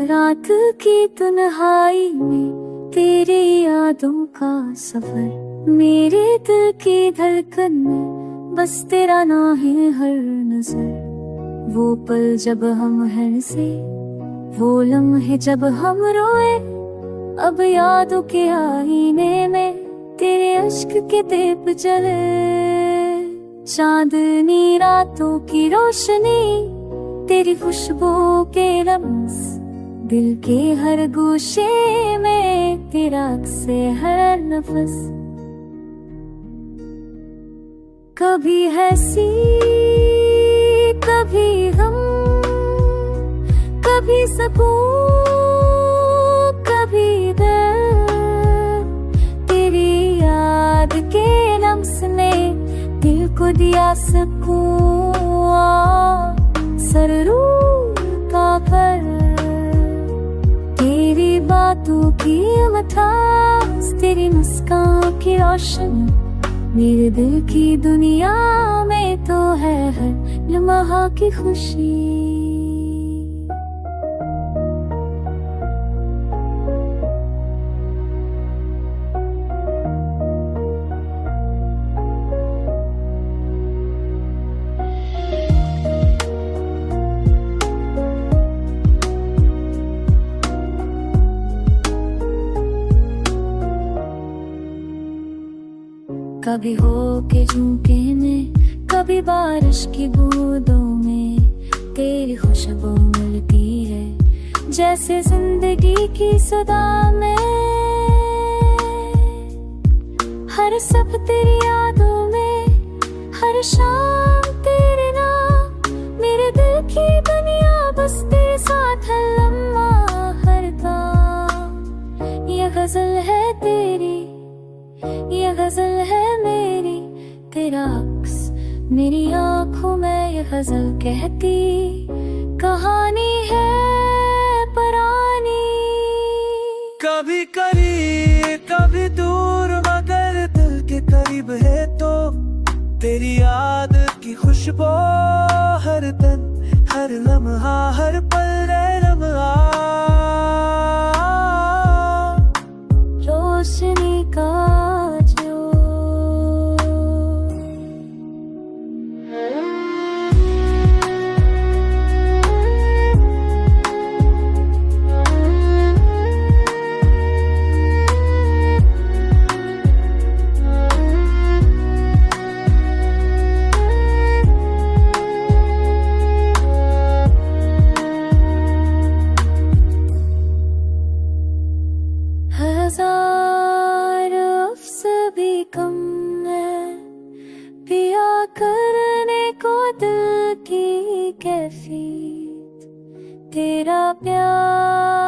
रात की तन्हाई में तेरी यादों का सफर, मेरे दिल की धड़कन में बस तेरा नाम है हर नजर। वो पल जब हम हंसे, वो लम्हे जब हम रोए, अब यादों के आईने में तेरे अश्क के दीप जले। चांदनी रातों की रोशनी, तेरी खुशबू के रम्स, दिल के हर गोशे में तेरा अक्स है हर नफस। कभी हंसी कभी गम, कभी सुकून कभी दर्द, तेरी याद के लम्स ने दिल को दिया सुकून। सर रूह का कर तेरी बातों की मिठास, तेरी मुस्कान की रोशनी, मेरे दिल की दुनिया में तो है हर लम्हा की खुशी। कभी हो के झोंके में, कभी बारिश की बूंदों में तेरी खुशबू मिलती है, जैसे जिंदगी की सदा में। हर सब तेरी यादों में, हर शाम तेरे नाम, मेरे दिल की दुनिया बस तेरे साथ है लम्हा हर दम। ये गजल है तेरी, ये गजल है मेरी, तेरा अक्स मेरी आंखों में ये गजल कहती कहानी है पुरानी। कभी करीब कभी दूर मगर दिल के करीब है तो, तेरी याद की खुशबू हर दिन हर लम्हा हर पल रमगा। रोशनी का हजार अफ्स भी कम है पिया करने को दिल की कैफियत, तेरा प्यार